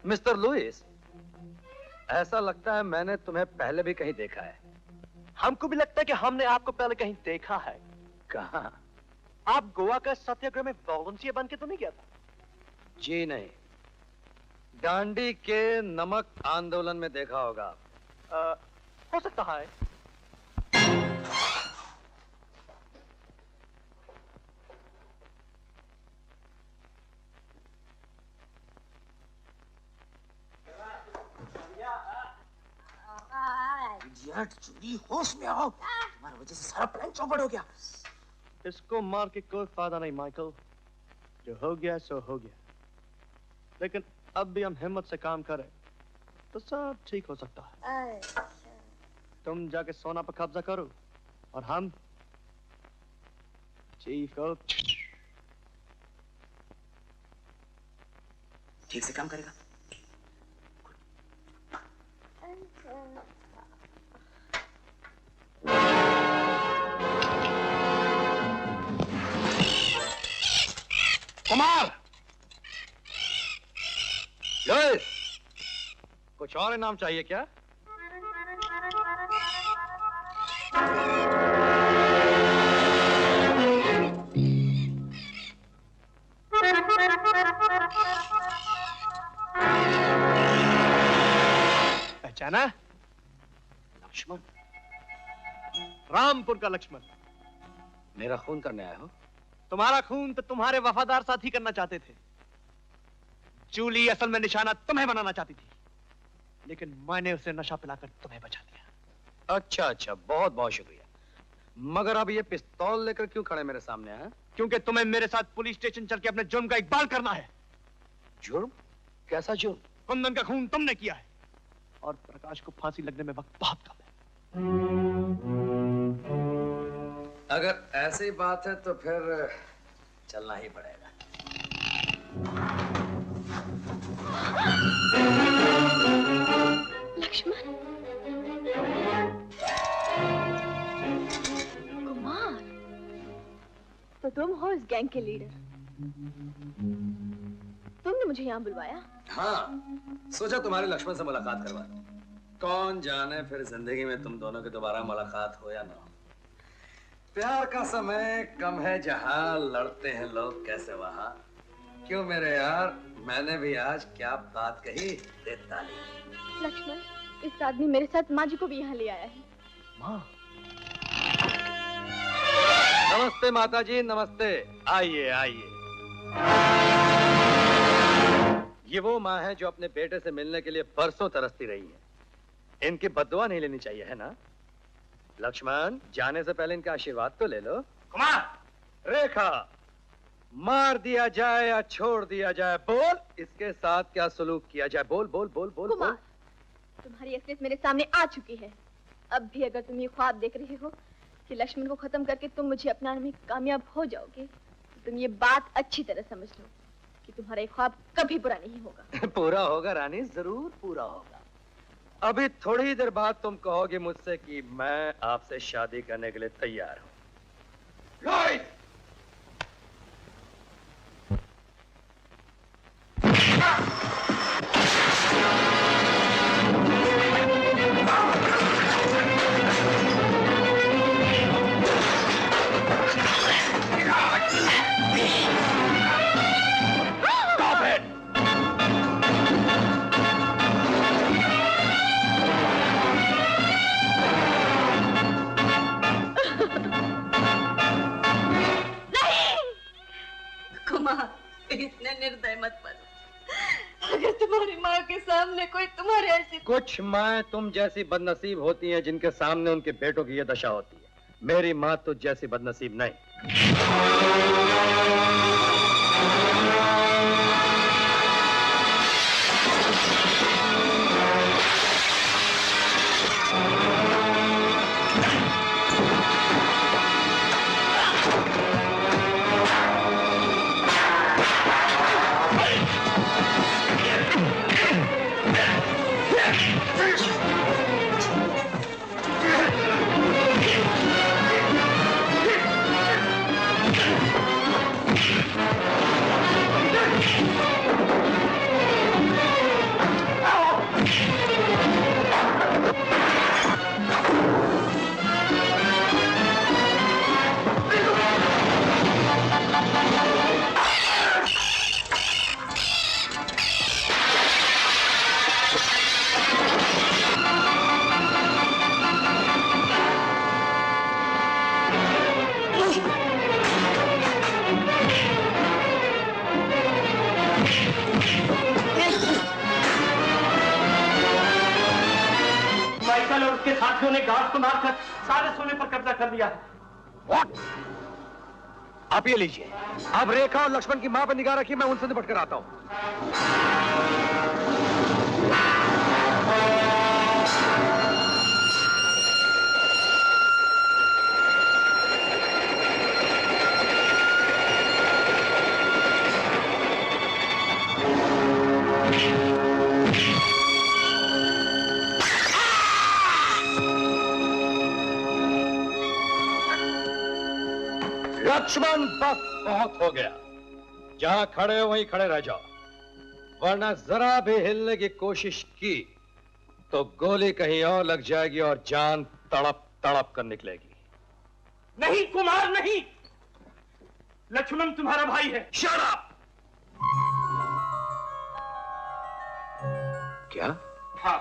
Mister Louis, ऐसा लगता है मैंने तुम्हें पहले भी कहीं देखा है। हमको भी लगता है कि हमने आपको पहले कहीं देखा है। कहाँ? आप गोवा का सत्याग्रह में वॉलंटियर बन के तो नहीं गया था? जी नहीं, दांडी के नमक आंदोलन में देखा होगा। हो सकता है। जूली, होश में आओ। तुम्हारी वजह से सारा प्लान चौपट हो गया। इसको मार के कोई फायदा नहीं माइकल, जो हो गया सो हो गया। लेकिन अब भी हम हिम्मत से काम करें तो सब ठीक हो सकता है। तुम जाके सोना पर कब्जा करो और हम चीफ को ठीक से काम करेगा। कुमार, लुइस, कुछ और इनाम चाहिए क्या? पहचाना? लक्ष्मण, रामपुर का लक्ष्मण। मेरा खून करने आए हो? तुम्हारा खून तो तुम्हारे वफादार साथी करना चाहते थे। जूली असल में निशाना तुम्हें बनाना चाहती थी, लेकिन मैंने उसे नशा पिलाकर तुम्हें बचा दिया। अच्छा अच्छा, बहुत बहुत शुक्रिया। मगर अब ये पिस्तौल लेकर क्यों खड़े मेरे सामने हैं? क्योंकि तुम्हें मेरे साथ पुलिस स्टेशन चल के अपने जुर्म का इकबाल करना है। जुर्म? कैसा जुर्म? कुंदन का खून तुमने किया है और प्रकाश को फांसी लगने में वक्त बहुत कम है। अगर ऐसी बात है तो फिर चलना ही पड़ेगा। लक्ष्मण, कुमार, तो तुम हो इस गैंग के लीडर। तुमने मुझे यहाँ बुलवाया? हाँ, सोचा तुम्हारे लक्ष्मण से मुलाकात करवा दूं। कौन जाने फिर जिंदगी में तुम दोनों की दोबारा मुलाकात हो या ना हो। प्यार का समय कम है जहां, लड़ते हैं लोग कैसे वहां। क्यों मेरे यार, मैंने भी आज क्या बात कही, दे ताली। लक्ष्मण, इस आदमी मेरे साथ माँ जी को भी यहाँ ले आया है। माँ? नमस्ते माता जी, नमस्ते। आइए आइए। ये वो माँ है जो अपने बेटे से मिलने के लिए बरसों तरसती रही है। इनकी बद्दुआ नहीं लेनी चाहिए, है ना? लक्ष्मण, जाने से पहले इनका आशीर्वाद तो ले लो। कुमार! रेखा, मार दिया जाए या छोड़ दिया जाए, बोल। इसके साथ क्या सलूक किया जाए, बोल बोल बोल बोल। कुमार, तुम्हारी असलियत मेरे सामने आ चुकी है। अब भी अगर तुम ये ख्वाब देख रहे हो कि लक्ष्मण को खत्म करके तुम मुझे अपनाने में कामयाब हो जाओगे, तो तुम ये बात अच्छी तरह समझ लो कि तुम्हारा ये ख्वाब कभी पूरा नहीं होगा। पूरा होगा रानी, जरूर पूरा होगा। अभी थोड़ी देर बाद तुम कहोगे मुझसे कि मैं आपसे शादी करने के लिए तैयार हूं। इतने निर्दय मत बनो। अगर तुम्हारी माँ के सामने कोई तुम्हारे ऐसी... कुछ माँ तुम जैसी बदनसीब होती हैं जिनके सामने उनके बेटों की ये दशा होती है। मेरी माँ तो जैसी बदनसीब नहीं। अंकल और उसके साथियों ने गार्ड को मारकर सारे सोने पर कब्जा कर लिया है। What? आप ये लीजिए, आप रेखा और लक्ष्मण की मां पर निगाह रखिए, मैं उनसे निपट कर आता हूं। लक्ष्मण, बस बहुत हो गया। जहां खड़े हो वहीं खड़े रह जाओ, वरना जरा भी हिलने की कोशिश की तो गोली कहीं और लग जाएगी और जान तड़प तड़प कर निकलेगी। नहीं कुमार, नहीं। लक्ष्मण तुम्हारा भाई है। Shut up! क्या? हाँ,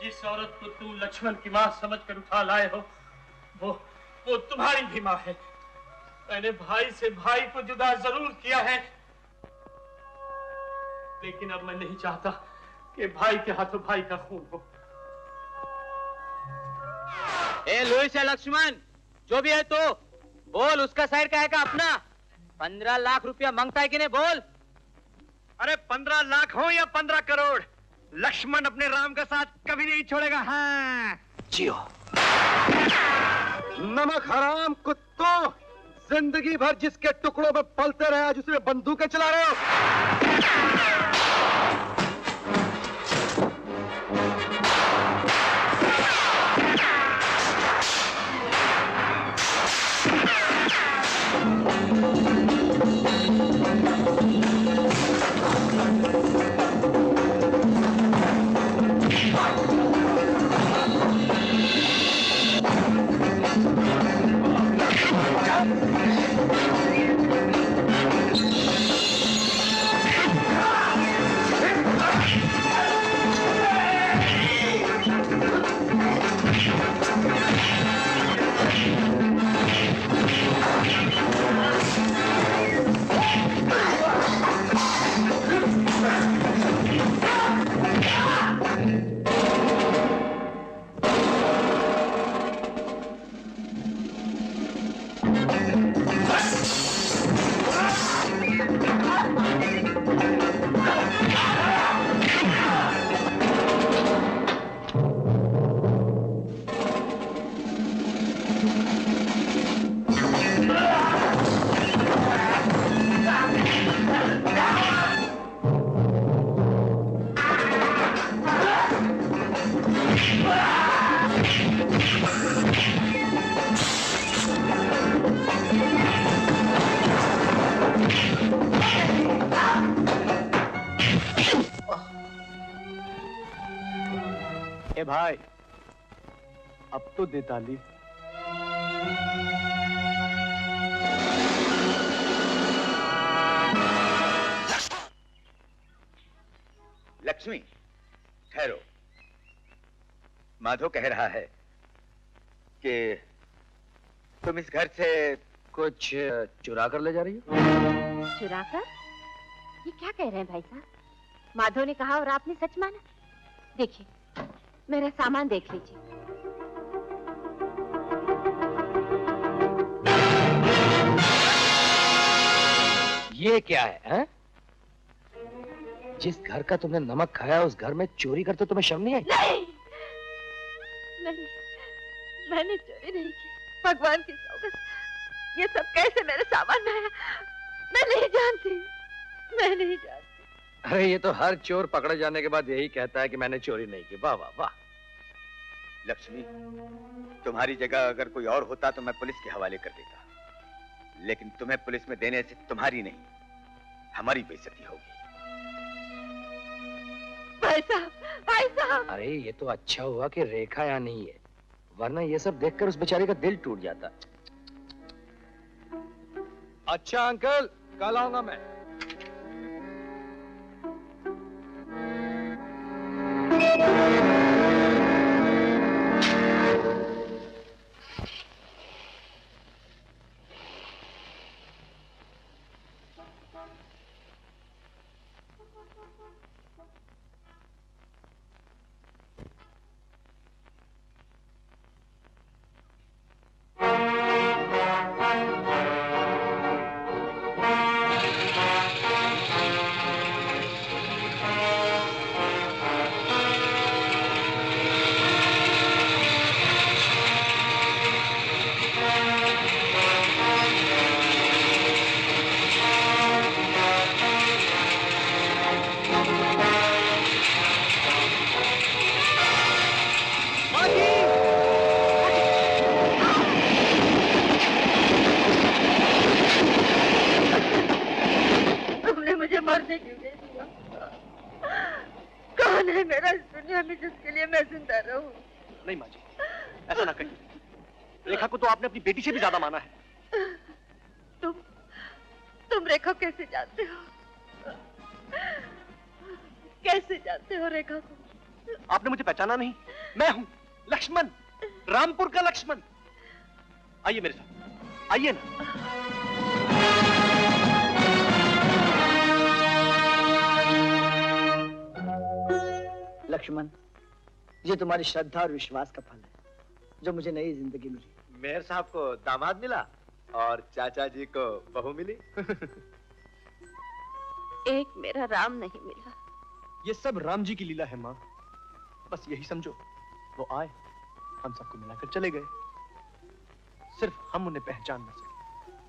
जिस औरत को तू लक्ष्मण की मां समझकर उठा लाए हो, वो तुम्हारी भी मां है। मैंने भाई से भाई को जुदा जरूर किया है, लेकिन अब मैं नहीं चाहता कि भाई के हाथों भाई का खून हो। ए लुइस या लक्ष्मण, जो भी है तो बोल, उसका साइड का है का अपना? 15 लाख रुपया मांगता है कि नहीं, बोल। अरे 15 लाख हो या 15 करोड़, लक्ष्मण अपने राम का साथ कभी नहीं छोड़ेगा। हाँ जियो। नमक हराम कुत्तों, जिंदगी भर जिसके टुकड़ों में पलते रहे, आज उसमें बंदूकें चला रहे हो। ए भाई, अब तो दे ताली। लक्ष्मी, ठहरो। माधव कह रहा है कि तुम इस घर से कुछ चुरा कर ले जा रही हो? चुरा कर? ये क्या कह रहे हैं भाई साहब? माधव ने कहा और आपने सच माना? देखिए, मेरा सामान देख लीजिए। ये क्या है? जिस घर का तुमने नमक खाया उस घर में चोरी करते तुम्हें शर्म नहीं आई? नहीं, नहीं, मैंने चोरी नहीं की। भगवान की सौगंध, ये सब कैसे मेरे सामान में आया? मैं नहीं जानती, मैं नहीं जानती। अरे ये तो हर चोर पकड़े जाने के बाद यही कहता है कि मैंने चोरी नहीं की। वाह वाह वाह। लक्ष्मी, तुम्हारी जगह अगर कोई और होता तो मैं पुलिस के हवाले कर देता, लेकिन तुम्हें पुलिस में देने से तुम्हारी नहीं, हमारी बेइज्जती होगी। भाई साहब, भाई साहब। अरे ये तो अच्छा हुआ कि रेखा यहाँ नहीं है, वरना ये सब देखकर उस बेचारे का दिल टूट जाता। अच्छा अंकल, कल आऊंगा मैं। जिंदा रहूं। नहीं माँ जी, ऐसा ना कहिए। रेखा को तो आपने अपनी बेटी से भी ज्यादा माना है। तुम रेखा कैसे जानते हो? कैसे जानते हो रेखा को? आपने मुझे पहचाना नहीं? मैं हूं लक्ष्मण, रामपुर का लक्ष्मण। आइए मेरे साथ, आइए ना। लक्ष्मण, ये तुम्हारी श्रद्धा और विश्वास का फल है जो मुझे नई जिंदगी मिली। मेयर साहब को दामाद मिला और चाचा जी को बहू मिली। एक मेरा राम नहीं मिला। ये सब राम जी की लीला है माँ। बस यही समझो, वो आए, हम सबको मिलाकर चले गए। सिर्फ हम उन्हें पहचान न सके।